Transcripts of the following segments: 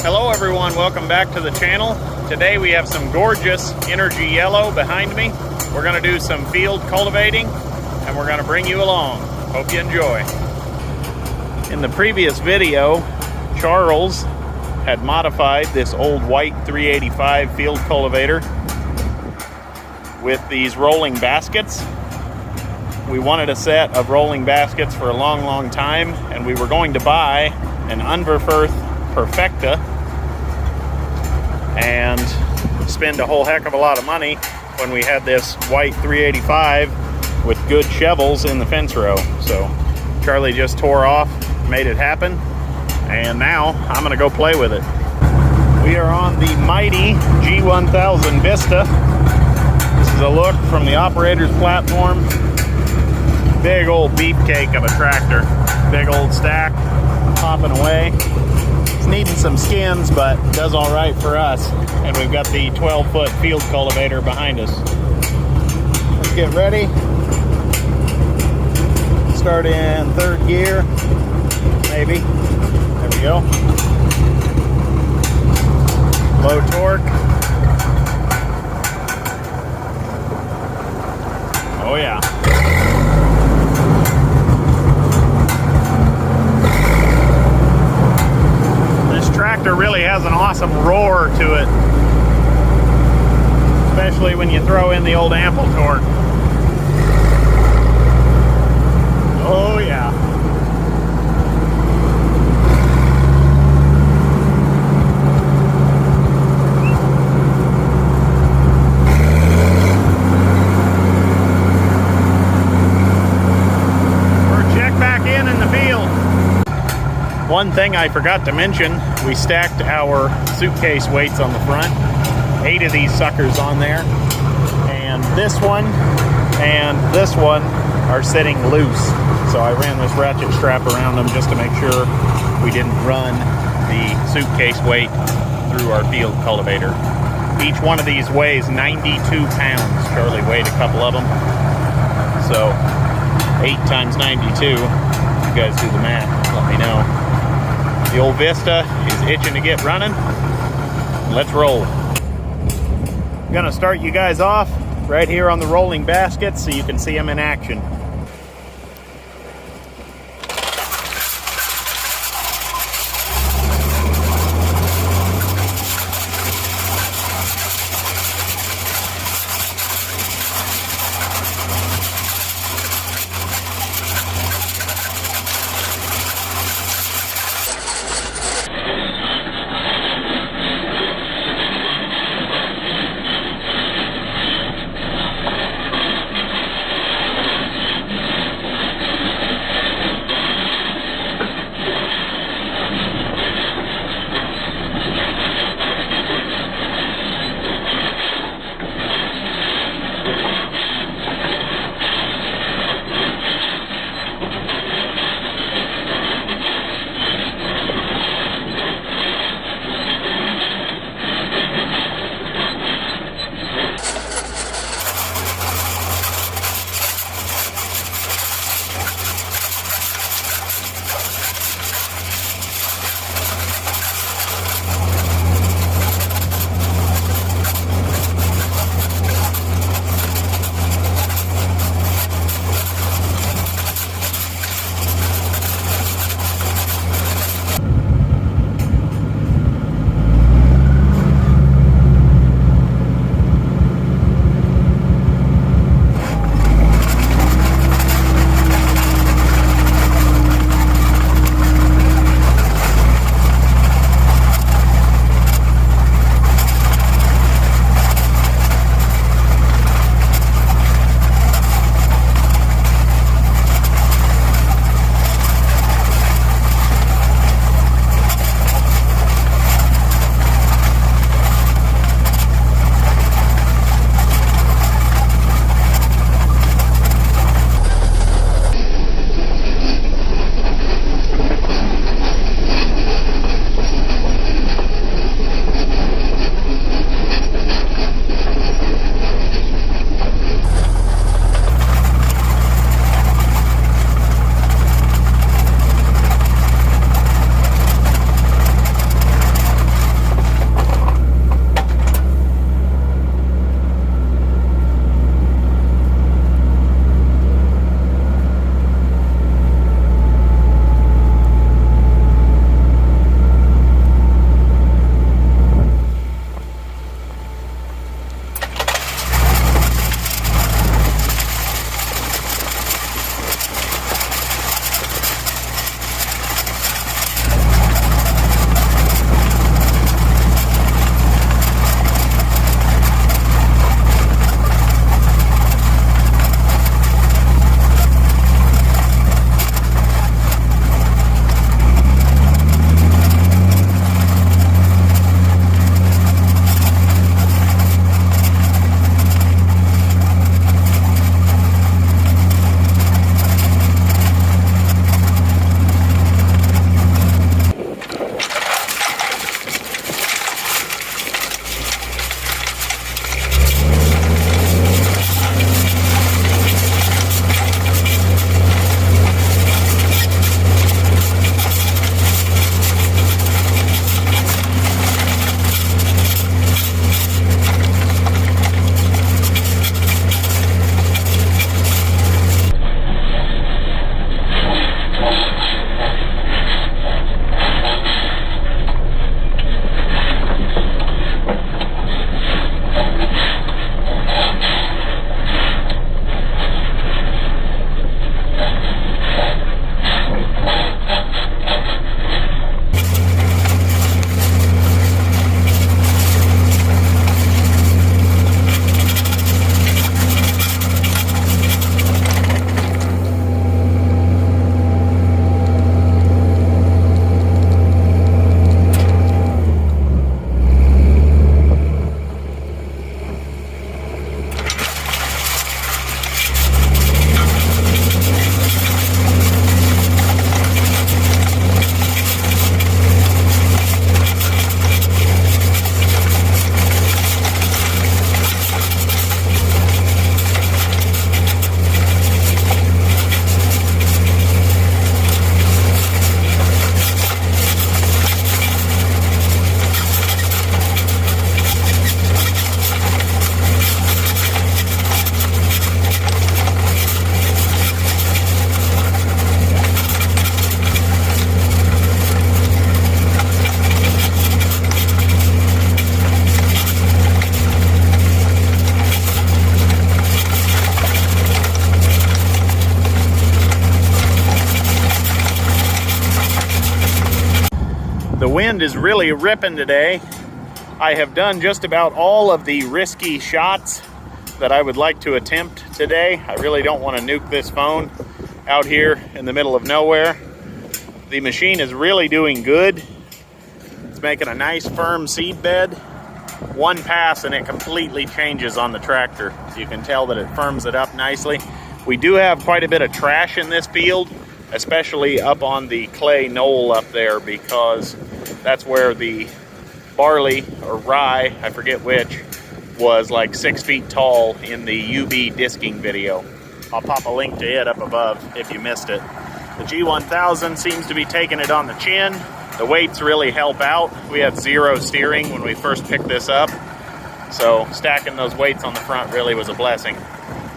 Hello everyone, welcome back to the channel. Today we have some gorgeous energy yellow behind me. We're going to do some field cultivating and we're going to bring you along. Hope you enjoy. In the previous video, Charles had modified this old white 385 field cultivator with these rolling baskets. We wanted a set of rolling baskets for a long time, and we were going to buy an Unverfirth Perfecta and spend a whole heck of a lot of money when we had this white 385 with good shovels in the fence row. So Charlie just tore off, made it happen, and now I'm gonna go play with it. We are on the mighty G1000 Vista. This is a look from the operator's platform. Big old beefcake of a tractor. Big old stack, hopping away. It's needing some skins, but does all right for us. And we've got the 12-foot field cultivator behind us. Let's get ready. Start in third gear, maybe. There we go. Low torque. Oh yeah. Tractor really has an awesome roar to it, especially when you throw in the old ample torque. Oh yeah. We're checked back in the field. One thing I forgot to mention, we stacked our suitcase weights on the front. 8 of these suckers on there. And this one and this one are sitting loose. So I ran this ratchet strap around them just to make sure we didn't run the suitcase weight through our field cultivator. Each one of these weighs 92 pounds. Charlie weighed a couple of them. So 8 times 92, you guys do the math, let me know. The old Vista is itching to get running. Let's roll. I'm gonna start you guys off right here on the rolling baskets so you can see them in action. The wind is really ripping today. I have done just about all of the risky shots that I would like to attempt today. I really don't want to nuke this phone out here in the middle of nowhere. The machine is really doing good. It's making a nice firm seed bed. One pass and it completely changes on the tractor. So you can tell that it firms it up nicely. We do have quite a bit of trash in this field, especially up on the clay knoll up there, because that's where the barley or rye, I forget which, was like 6 feet tall in the UB disking video. I'll pop a link to it up above if you missed it. The G1000 seems to be taking it on the chin. The weights really help out. We had zero steering when we first picked this up, so stacking those weights on the front really was a blessing.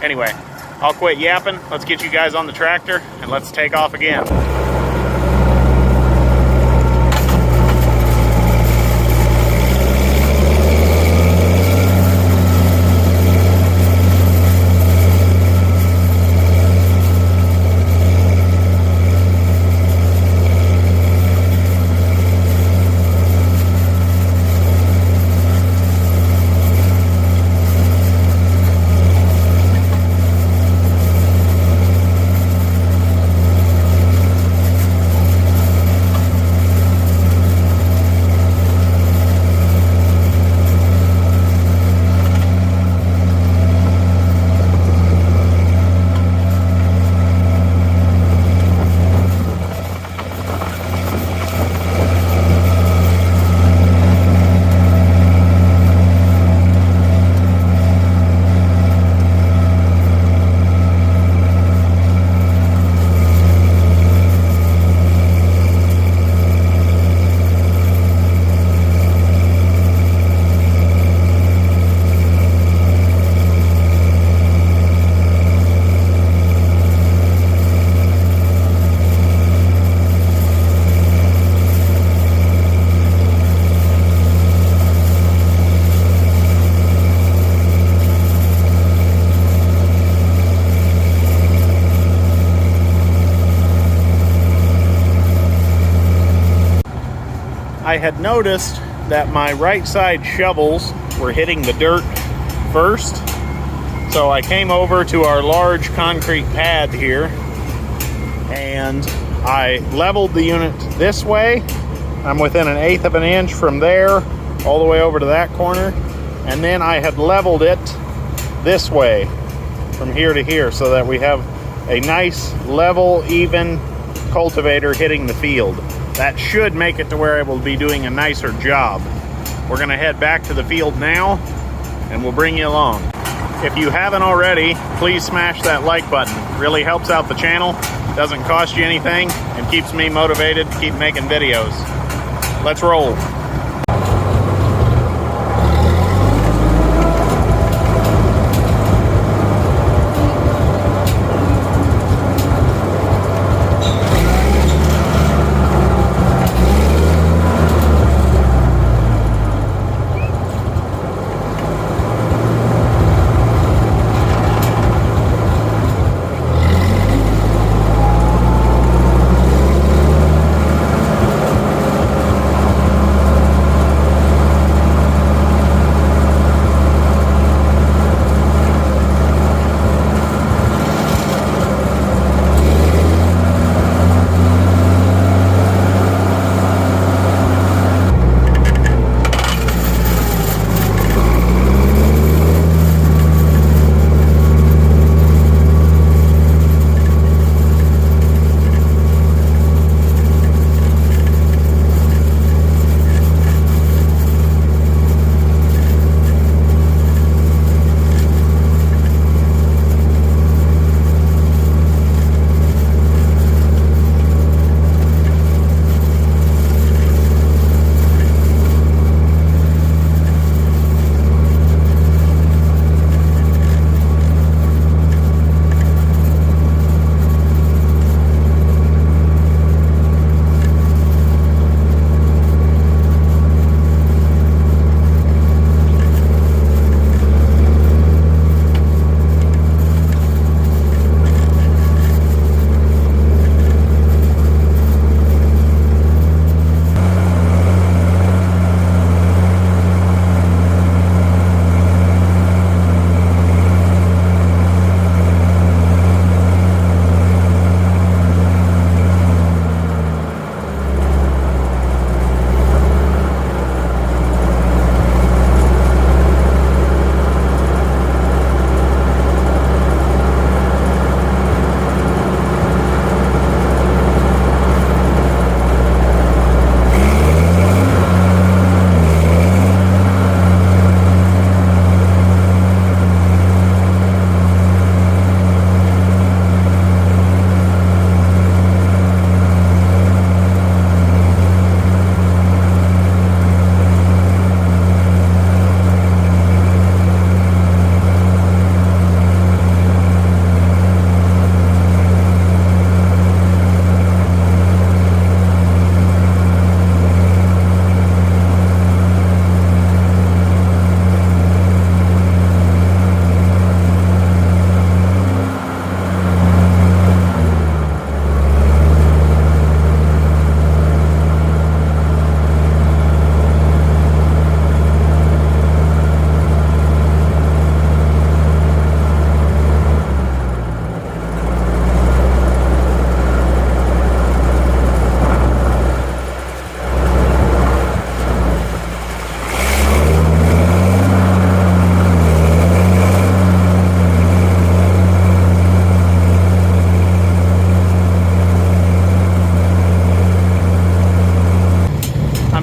Anyway, I'll quit yapping. Let's get you guys on the tractor and let's take off again. I had noticed that my right side shovels were hitting the dirt first. So I came over to our large concrete pad here and I leveled the unit this way. I'm within 1/8 of an inch from there all the way over to that corner. And then I had leveled it this way from here to here so that we have a nice level, even cultivator hitting the field. That should make it to where I will be doing a nicer job. We're gonna head back to the field now and we'll bring you along. If you haven't already, please smash that like button. It really helps out the channel, doesn't cost you anything, and keeps me motivated to keep making videos. Let's roll.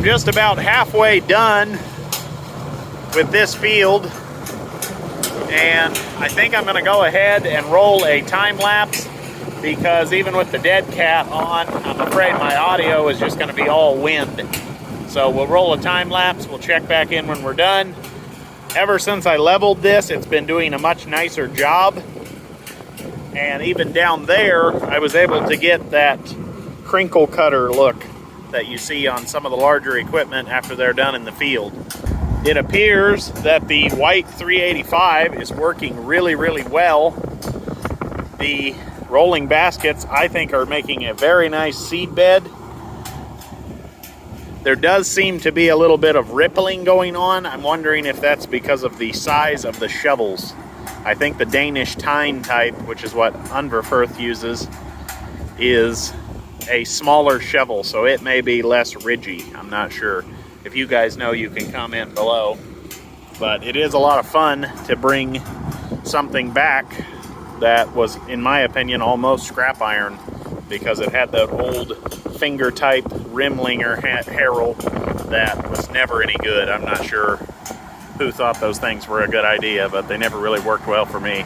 I'm just about halfway done with this field, and I think I'm going to go ahead and roll a time lapse, because even with the dead cat on, I'm afraid my audio is just going to be all wind. So we'll roll a time lapse, we'll check back in when we're done. Ever since I leveled this, it's been doing a much nicer job. And even down there, I was able to get that crinkle cutter look that you see on some of the larger equipment after they're done in the field. It appears that the white 385 is working really, really well. The rolling baskets, I think, are making a very nice seed bed. There does seem to be a little bit of rippling going on. I'm wondering if that's because of the size of the shovels. I think the Danish tine type, which is what Unverferth uses, is a smaller shovel, so it may be less ridgy. I'm not sure. If you guys know, you can comment below. But it is a lot of fun to bring something back that was, in my opinion, almost scrap iron, because it had that old finger type Rimlinger harrow that was never any good. I'm not sure who thought those things were a good idea, but they never really worked well for me.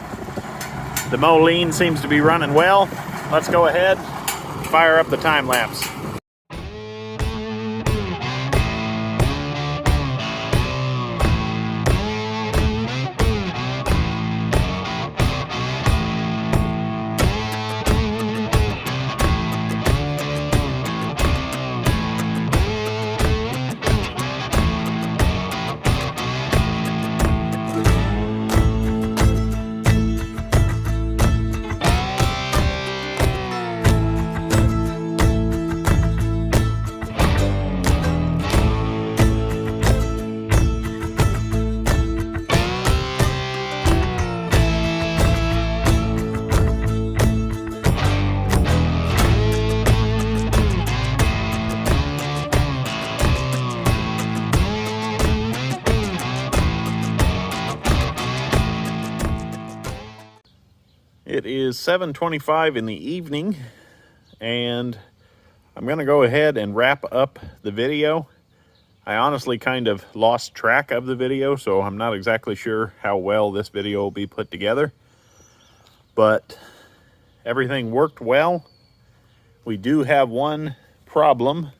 The Moline seems to be running well. Let's go ahead, fire up the time lapse. It is 7:25 in the evening, and I'm going to go ahead and wrap up the video. I honestly kind of lost track of the video, so I'm not exactly sure how well this video will be put together. But everything worked well. We do have one problem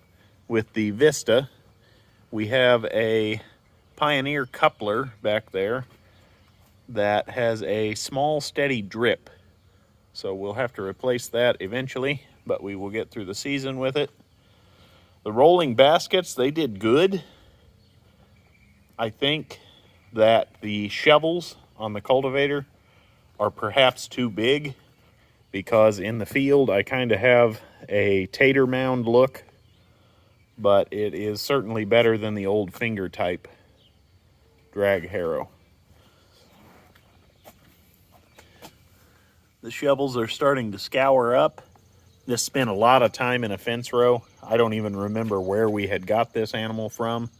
with the Vista. We have a Pioneer coupler back there that has a small steady drip. So we'll have to replace that eventually, but we will get through the season with it. The rolling baskets, they did good. I think that the shovels on the cultivator are perhaps too big, because in the field I kind of have a tater mound look, but it is certainly better than the old finger type drag harrow. The shovels are starting to scour up. This spent a lot of time in a fence row. I don't even remember where we had got this animal from,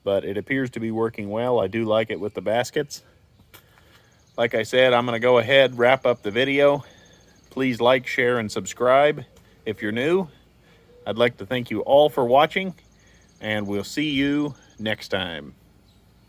but it appears to be working well. I do like it with the baskets. Like I said, I'm going to go ahead, wrap up the video. Please like, share, and subscribe if you're new. I'd like to thank you all for watching, and we'll see you next time.